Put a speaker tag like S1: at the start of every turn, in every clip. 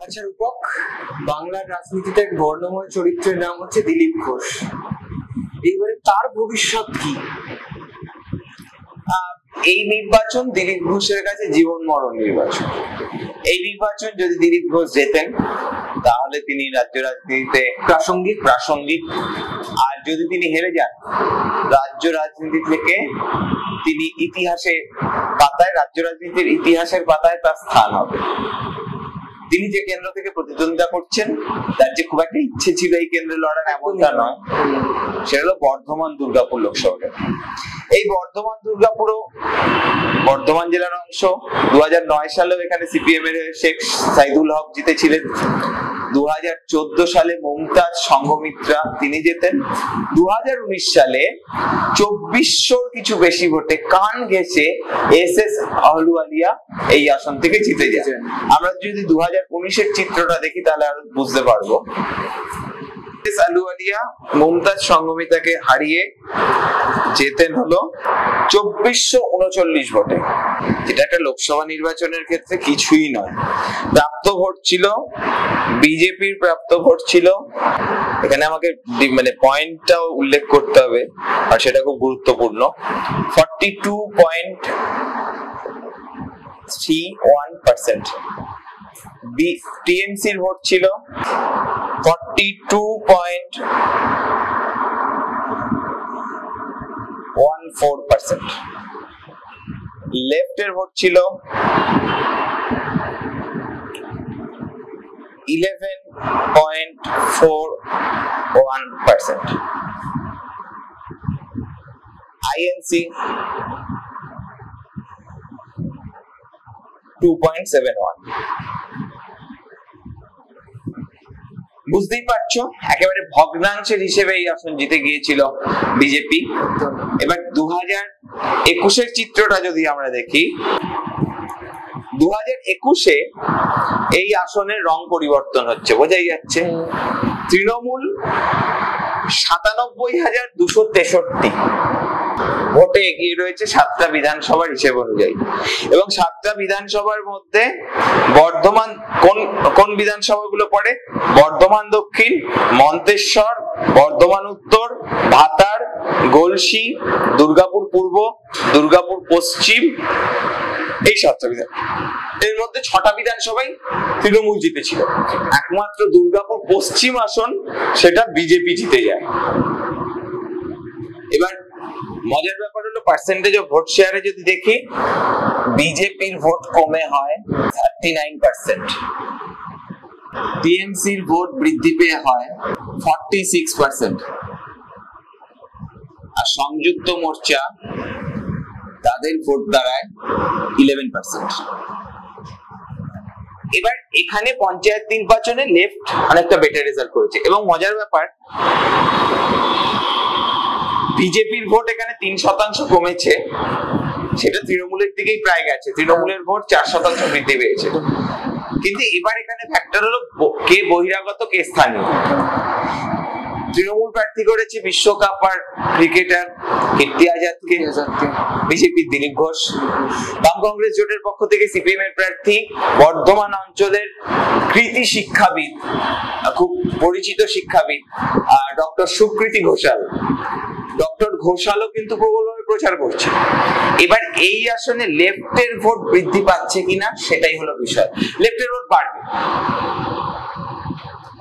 S1: আচ্ছা রূপক, বাংলার রাজনীতিতে এক বর্ণময় চরিত্রের নাম হচ্ছে দিলীপ ঘোষ। এইবারে তার ভবিষ্যৎ কি?
S2: এই নির্বাচন দিলীপ ঘোষের কাছে জীবন মরণ নির্বাচন। এই নির্বাচন যদি দিলীপ ঘোষ জেতেন তাহলে তিনি রাজ্য রাজনীতিতে প্রাসঙ্গিক, আর যদি তিনি হেরে যান রাজ্য রাজনীতি থেকে তিনি রাজ্য রাজনীতির ইতিহাসের পাতায় তার স্থান হবে। তিনি যে কেন্দ্র থেকে প্রতিদ্বন্দ্বিতা করছেন তার যে খুব একটা ইচ্ছে ছিল এই কেন্দ্রে লড়ার, এমনটা নয়। সেটা হলো বর্ধমান দুর্গাপুর লোকসভা। এই বর্ধমান দুর্গাপুরও বর্ধমান জেলার অংশ। 2009 সালেও এখানে সিপিএম এর শেখ সাইদুল হক জিতেছিলেন। 2014 সালে মমতাজ সংঘমিত্রা তিনি জেতেন। 2019 সালে 2400 কিছু বেশি ভোটে কান ঘেঁষে এস আহলুওয়ালিয়া এই আসন থেকে জিতে গেছেন। আমরা যদি 2019-এর চিত্রটা দেখি তাহলে আরো বুঝতে পারবো। আহলুওয়ালিয়া মমতাজ সংঘমিত্রাকে হারিয়ে জেতেন হলো 2439 ভোটে, যেটা একটা লোকসভা নির্বাচনের ক্ষেত্রে কিছুই নয়। প্রাপ্ত ভোট ছিল বিজেপির প্রাপ্ত ভোট ছিল, এখানে আমাকে পয়েন্টটাও উল্লেখ করতে হবে আর সেটা খুব গুরুত্বপূর্ণ, 42.31%। টিএমসির ভোট ছিল 42.14%। লেফটের ভোট ছিল 11.41%। আইএনসি 2.71। বুঝতেই পারছো একেবারে ভগ্নাংশের হিসেবে এই আসন জিতে গিয়েছিল বিজেপি। এবার 2021-এর চিত্রটা যদি আমরা দেখি, 2021-এ এই আসনের রং পরিবর্তন হচ্ছে, বোঝাই যাচ্ছে। তৃণমূল 97,263 ভোটে এগিয়ে রয়েছে 7টা বিধানসভার হিসেব অনুযায়ী, এবং 7টা বিধানসভার মধ্যে বর্ধমান কোন বিধানসভাগুলো পড়ে? বর্ধমান দক্ষিণ, মন্তেশ্বর, বর্ধমান উত্তর, ভাতার, গলসি, দুর্গাপুর পূর্ব, দুর্গাপুর পশ্চিম, এই 7টা বিধান। এর মধ্যে 6টা বিধানসভাই তৃণমূল জিতেছিল। একমাত্র দুর্গাপুর পশ্চিম আসন সেটা বিজেপি জিতে যায়। এবার মজার ব্যাপার হলো পার্সেন্টেজ অফ ভোট শেয়ারে যদি দেখি, বিজেপির ভোট কমে হয় 39%, টিএমসির ভোট বৃদ্ধি পেয়ে হয় 46%, আর সংযুক্ত মোর্চা তাদের ভোট দাঁড়ায় 11%। এবার এখানে পঞ্চায়েত নির্বাচনে লেফট অনেকটা বেটার রেজাল্ট করেছে, এবং মজার ব্যাপার বিজেপির ভোট এখানে 3% কমেছে, সেটা তৃণমূলের দিকেই প্রায় গেছে। তৃণমূলের ভোট 4% বৃদ্ধি পেয়েছে। কিন্তু এবার এখানে ফ্যাক্টর হলো কে বহিরাগত কে স্থানীয়। তৃণমূল প্রার্থী করেছে বিশ্বকাপ আর ক্রিকেটার কীর্তি আজাদকে, বিজেপির দিলীপ ঘোষ। বাম কংগ্রেস জোটের পক্ষ থেকে সিপিএম এর প্রার্থী বর্ধমান অঞ্চলের কৃতি শিক্ষাবিদ, খুব পরিচিত শিক্ষাবিদ ডক্টর সুকৃতি ঘোষাল। ডক্টর ঘোষালও কিন্তু প্রবলভাবে প্রচার করছে। এবার এই আসনে লেফটের ভোট বৃদ্ধি পাচ্ছে কিনা সেটাই হলো বিষয়। লেফটের ভোট বাড়বে,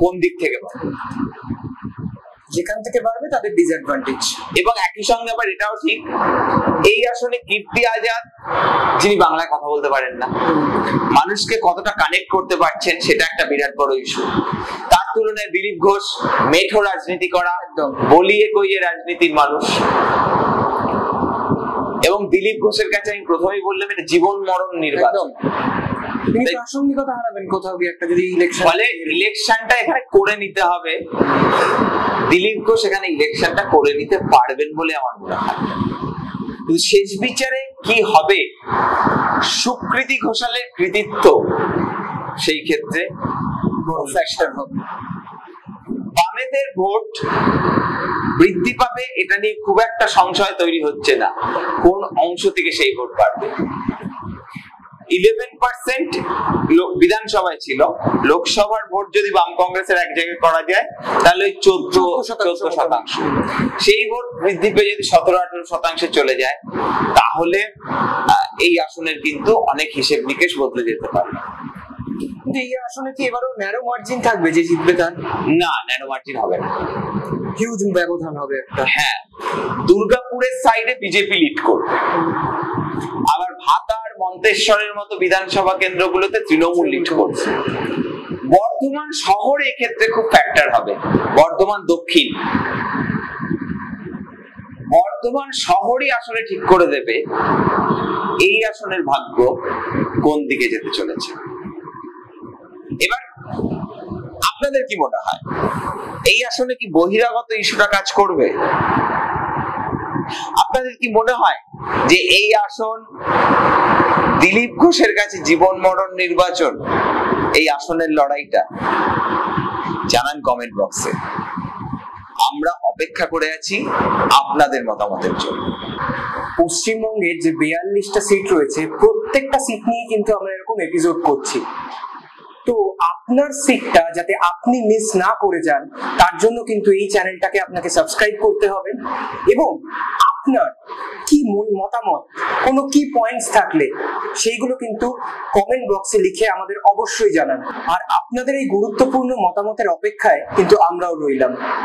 S2: কোন দিক থেকে বাড়বে?
S1: যেখান থেকে বাড়বে তাদের ডিসঅ্যাডভান্টেজ।
S2: এবং একই সঙ্গে আবার এটাও ঠিক, এই আসনে কীর্তি আজাদ, যিনি বাংলায় কথা বলতে পারেন না, মানুষকে কতটা কানেক্ট করতে পারছেন সেটা একটা বিরাট বড় ইস্যু। তার তুলনায় দিলীপ ঘোষ মেঠো রাজনীতি করা, বলিয়ে কইয়ে রাজনীতির মানুষ, এবং দিলীপ ঘোষের কাছে আমি প্রথমেই বললাম এটা জীবন মরণ নির্বাচন।
S1: প্রাসঙ্গিকতা হারাবেন কোথাও গিয়ে একটা, যদি ইলেকশন,
S2: ফলে ইলেকশনটা এখানে করে নিতে হবে। দিলীপ ঘোষ এখানে ইলেকশনটা করে নিতে পারবেন বলে আমার মনে হয়। কিন্তু শেষ বিচারে কি হবে, সুকৃতি ঘোষালের কৃতিত্ব সেই ক্ষেত্রে ফ্যাক্টর হবে। বামেদের ভোট বৃদ্ধি পাবে এটা নিয়ে খুব একটা সংশয় তৈরি হচ্ছে না, কোন অংশ থেকে সেই ভোট বাড়বে। 11% বিধানসভায় ছিল, লোকসভার ভোট যদি বাম কংগ্রেসের এক জায়গায় করা যায় তাহলে ওই 14% সেই ভোট বৃদ্ধি পেয়ে যদি 17-18% চলে যায় তাহলে এই আসনের কিন্তু অনেক হিসেব নিকেশ বদলে যেতে পারে।
S1: এই আসনে কি এবারও ন্যারো মার্জিন থাকবে যে জিতবে তার?
S2: না, ন্যারো মার্জিন হবে না,
S1: হিউজ ব্যবধান হবে একটা।
S2: হ্যাঁ, দুর্গাপুরের সাইডে বিজেপি লিড করবে, আবার ভাতার মন্তেশ্বরের মতো বিধানসভা কেন্দ্রগুলোতে তৃণমূল লিড করছে। বর্ধমান শহর এক্ষেত্রে খুব ফ্যাক্টর হবে, বর্ধমান দক্ষিণ, বর্ধমান শহরই আসলে ঠিক করে দেবে এই আসনের ভাগ্য কোন দিকে যেতে চলেছে। এবার আপনাদের কি মনে হয় এই আসনে কি বহিরাগত ইস্যুটা কাজ করবে? আপনাদের কি মনে হয় যে এই আসন দিলীপ ঘোষের কাছে জীবন মরণ নির্বাচন? এই আসনের লড়াইটা জানান কমেন্ট বক্সে, আমরা অপেক্ষা করে আছি আপনাদের মতামতের জন্য।
S1: পশ্চিমবঙ্গের যে 42টা সিট রয়েছে প্রত্যেকটা সিট নিয়ে কিন্তু আমরা এরকম এপিসোড করছি, তো আপনার সিটটা যাতে আপনি মিস না করে যান তার জন্য কিন্তু এই চ্যানেলটাকে আপনাকে সাবস্ক্রাইব করতে হবে, এবং আপনার কি মতামত, কোনো কি পয়েন্টস থাকলে সেইগুলো কিন্তু কমেন্ট বক্সে লিখে আমাদের অবশ্যই জানান। আর আপনাদের এই গুরুত্বপূর্ণ মতামতের অপেক্ষায় কিন্তু আমরাও রইলাম।